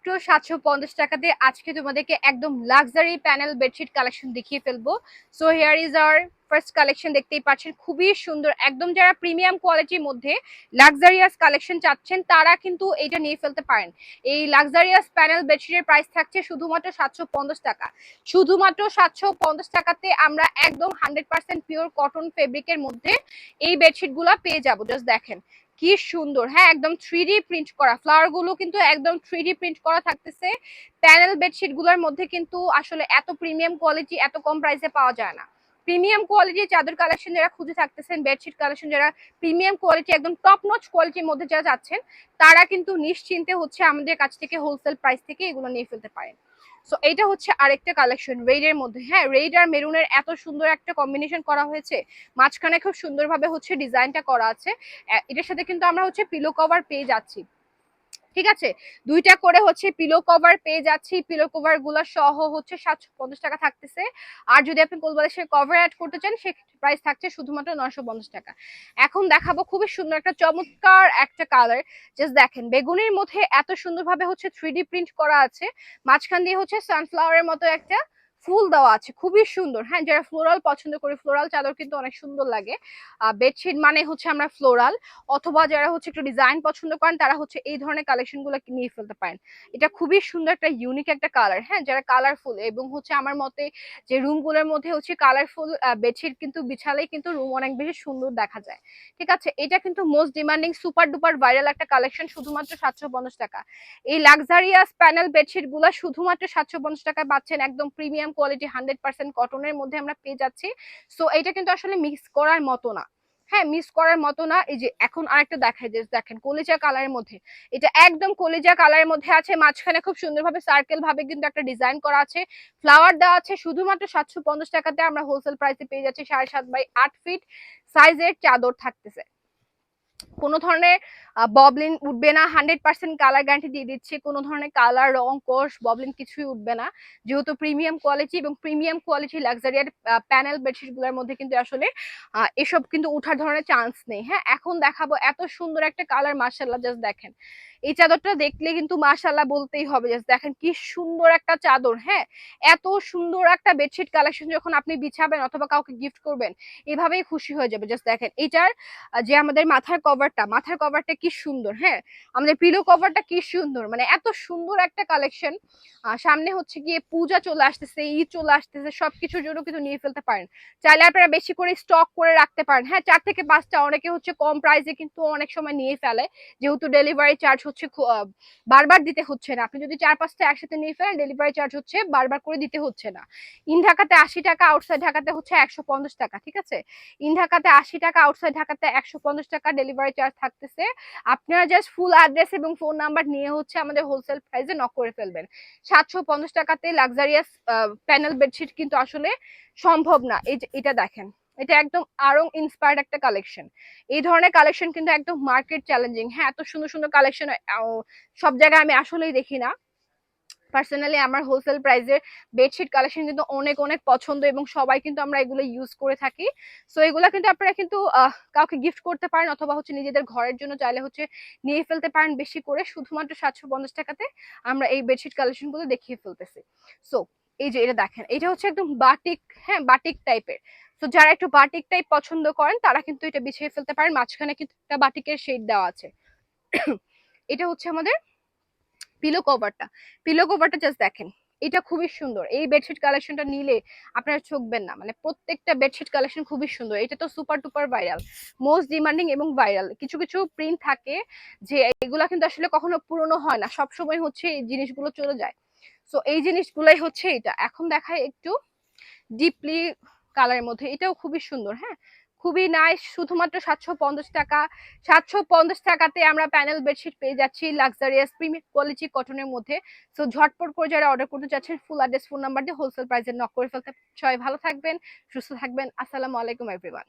মাত্র 750 টাকাতে আজকে তোমাদেরকে একদম লাক্সারি প্যানেল বেডশিট কালেকশন দেখিয়ে ফেলবো। So here is our first collection. দেখতেই পাচ্ছেন খুবই সুন্দর, একদম যারা প্রিমিয়াম কোয়ালিটির মধ্যে লাক্সারিয়াস কালেকশন চাচ্ছেন তারা কিন্তু এটা নিয়ে ফেলতে পারেন। এই লাক্সারিয়াস প্যানেল বেডশিটের প্রাইস থাকছে শুধুমাত্র 750 টাকা। শুধুমাত্র 750 টাকাতে আমরা একদম 100% পিওর কটন ফেব্রিকের মধ্যে এই বেডশিট গুলা পেয়ে যাবো। জাস্ট দেখেন কি সুন্দর, হ্যাঁ একদম 3D প্রিন্ট করা, ফ্লাওয়ার গুলো কিন্তু একদম 3D প্রিন্ট করা থাকতেছে। প্যানেল বেডশিট গুলোর মধ্যে কিন্তু আসলে এত প্রিমিয়াম কোয়ালিটি এত কম প্রাইসে পাওয়া যায় না। প্রিমিয়াম কোয়ালিটির চাদর কালেকশন যারা খুঁজে থাকতেছেন, বেডশিট কালেকশন যারা প্রিমিয়াম কোয়ালিটি একদম টপ নচ কোয়ালিটির মধ্যে যারা যাচ্ছেন, তারা কিন্তু নিশ্চিন্তে হচ্ছে আমাদের কাছ থেকে হোলসেল প্রাইস থেকে এগুলো নিয়ে ফেলতে পারেন। সো এইটা হচ্ছে আরেকটা কালেকশন রেডের মধ্যে। হ্যাঁ, রেড আর মেরুনের এত সুন্দর একটা কম্বিনেশন করা হয়েছে, মাঝখানে খুব সুন্দরভাবে হচ্ছে ডিজাইনটা করা আছে। এটার সাথে কিন্তু আমরা হচ্ছে পিলো কভার পেয়ে যাচ্ছি, ঠিক আছে? দুইটা করে হচ্ছে পিলো কভার পেয়ে যাচ্ছি। পিলো কভার গুলো সহ হচ্ছে 750 টাকা থাকতেছে। আর যদি আপনি কোলবালিশের কভার অ্যাড করতে চান সেক্ষেত্রে প্রাইস থাকছে শুধুমাত্র 950 টাকা। এখন দেখাবো খুবই সুন্দর একটা চমৎকার একটা কালার। জাস্ট দেখেন বেগুনির মধ্যে এত সুন্দরভাবে হচ্ছে 3D প্রিন্ট করা আছে, মাঝখান দিয়ে হচ্ছে সানফ্লাওয়ারের মতো একটা ফুল দেওয়া আছে, খুবই সুন্দর। হ্যাঁ, যারা ফ্লোরাল পছন্দ করে, ফ্লোরাল চাদর কিন্তু অনেক সুন্দর লাগে। বেডশিট মানে হচ্ছে আমরা ফ্লোরাল, অথবা যারা হচ্ছে একটু ডিজাইন পছন্দ করেন তারা হচ্ছে এই ধরনের কালেকশন গুলো নিয়ে ফেলতে পারেন। এটা খুবই সুন্দর একটা ইউনিক একটা কালার। হ্যাঁ, যারা কালারফুল এবং হচ্ছে আমার মতে যে রুম গুলোর মধ্যে হচ্ছে কালারফুল বেডশিট কিন্তু বিছালেই কিন্তু রুম অনেক বেশি সুন্দর দেখা যায়, ঠিক আছে? এটা কিন্তু most demanding super duper viral একটা কালেকশন, শুধুমাত্র 750 টাকা। এই লাক্সারিয়াস প্যানেল বেডশিট গুলো শুধুমাত্র 750 টাকায় পাচ্ছেন, একদম প্রিমিয়াম কোয়ালিটি 100% কটনের মধ্যে আমরা পেয়ে যাচ্ছি। সো এটা কিন্তু আসলে মিক্স করার মতো না। হ্যাঁ, মিস করার মতো না। এই যে এখন আরেকটা দেখাই, যে দেখেন কলিজা কালারের মধ্যে, এটা একদম কলিজা কালারের মধ্যে আছে, মাঝখানে খুব সুন্দরভাবে সার্কেল ভাবে কিন্তু একটা ডিজাইন করা আছে, ফ্লাওয়ার দেওয়া আছে। শুধুমাত্র 750 টাকাতে আমরা হোলসেল প্রাইসে পেয়ে যাচ্ছি 7.5 বাই 8 ফিট সাইজের চাদর থাকতেছে। কোনো ধরনের ববলিন উঠবে না, 100% কালার গ্যারান্টি দিয়ে দিচ্ছি। কোনো ধরনের কালার রং কোর্স ববলিন কিছুই উঠবে না, যেহেতু প্রিমিয়াম কোয়ালিটি এবং প্রিমিয়াম কোয়ালিটি লাক্সারিয়ার প্যানেল বেডশিট গুলোর মধ্যে কিন্তু আসলে এসব কিন্তু উঠার ধরনের চান্স নেই। হ্যাঁ, এখন দেখাবো এত সুন্দর একটা কালার, মার্শাল্লাহ। জাস্ট দেখেন এই চাদরটা দেখলে কিন্তু মার্শাল্লাহ বলতেই হবে। জাস্ট দেখেন কি সুন্দর একটা চাদর। হ্যাঁ, এত সুন্দর একটা বেডশিট কালেকশন যখন আপনি বিছাবেন অথবা কাউকে গিফট করবেন, এভাবেই খুশি হয়ে যাবে। জাস্ট দেখেন এটার যে আমাদের মাথার কভারটা কি সুন্দর। হ্যাঁ, আমাদের পিলো কভারটা কি সুন্দর, মানে এত সুন্দর একটা কালেকশন। সামনে হচ্ছে গিয়ে পূজা চলে আসতেছে, ঈদ চলে আসতেছে, সবকিছুর জন্য কিন্তু নিয়ে ফেলতে পারেন। চাইলে আপনারা বেশি করে স্টক করে রাখতে পারেন। হ্যাঁ, 4 থেকে 5টা, অনেকে হচ্ছে কম প্রাইসে কিন্তু অনেক সময় নিয়ে ফেলে, যেহেতু ডেলিভারি চার্জ হচ্ছে বারবার দিতে হচ্ছে না। আপনি যদি 4-5টা একসাথে নিয়ে ফেলেন, ডেলিভারি চার্জ হচ্ছে বারবার করে দিতে হচ্ছে না। ইন ঢাকাতে 80 টাকা, আউটসাইড ঢাকাতে হচ্ছে 150 টাকা, ঠিক আছে? ইন ঢাকাতে 80 টাকা, আউটসাইড ঢাকাতে 150 টাকা ডেলিভারি চার্জ থাকতেছে। আপনারা জাস্ট ফুল অ্যাড্রেস এবং ফোন নাম্বার নিয়ে হচ্ছে আমাদের হোলসেল প্রাইসে নক করে ফেলবেন। 750 টাকাতে লাক্সারিয়াস প্যানেল বেডশিট কিন্তু আসলে সম্ভব না। এই যে এটা দেখেন, এটা একদম আরং ইন্সপায়ার্ড একটা কালেকশন। এই ধরনের কালেকশন কিন্তু একদম মার্কেট চ্যালেঞ্জিং। হ্যাঁ, এত সুন্দর সুন্দর কালেকশন সব জায়গায় আমি আসলেই দেখি না। পার্সোনালি আমার হোলসেল প্রাইসের বেডশিট কালেকশন কিন্তু অনেক অনেক পছন্দ এবং সবাই কিন্তু আমরা এগুলো ইউজ করে থাকি। সো এগুলো কিন্তু আপনারা কিন্তু কাউকে গিফট করতে পারেন, অথবা হচ্ছে নিজেদের ঘরের জন্য চাইলে হচ্ছে নিয়ে ফেলতে পারেন বেশি করে। শুধুমাত্র 750 টাকাতে আমরা এই বেডশিট কালেকশন গুলো দেখিয়ে ফেলতেছি। সো এই যে এটা দেখেন, এটা হচ্ছে একদম বাটিক। হ্যাঁ, বাটিক টাইপের। তো যারা একটু বাটিক টাইপ পছন্দ করেন তারা কিন্তু এটা বিছিয়ে ফেলতে পারেন, মাঝখানে কিন্তু একটা বাটিকের শেড দেওয়া আছে। এটা হচ্ছে আমাদের পিলো কভারটা। পিলো কভারটা জাস্ট দেখেন, এটা খুবই সুন্দর। এই বেডশিট কালেকশনটা নিলে আপনারা চোখবেন না, মানে প্রত্যেকটা বেডশিট কালেকশন খুবই সুন্দর। এটা তো সুপার টুপার ভাইরাল, মোস্ট ডিমান্ডিং এবং ভাইরাল। কিছু কিছু প্রিন্ট থাকে যে এগুলা কিন্তু আসলে কখনো পুরনো হয় না, সবসময় হচ্ছে এই জিনিসগুলো চলে যায়। সো এই জিনিসগুলাই হচ্ছে এটা। এখন দেখায় একটু ডিপলি কালারের মধ্যে, এটাও খুবই সুন্দর। হ্যাঁ, খুবই নাইস। শুধুমাত্র 750 টাকা। 750 টাকাতে আমরা প্যানেল বেডশিট পেয়ে যাচ্ছি লাক্সারিয়াস প্রিমিয়াম কোয়ালিটি কটনের মধ্যে। সো ঝটপট করে যারা অর্ডার করতে চাচ্ছেন ফুল অ্যাড্রেস ফোন নাম্বার দিয়ে হোলসেল প্রাইসে নক করে ফেলতে। সবাই ভালো থাকবেন, সুস্থ থাকবেন। আসসালামু আলাইকুম এভরিওয়ান।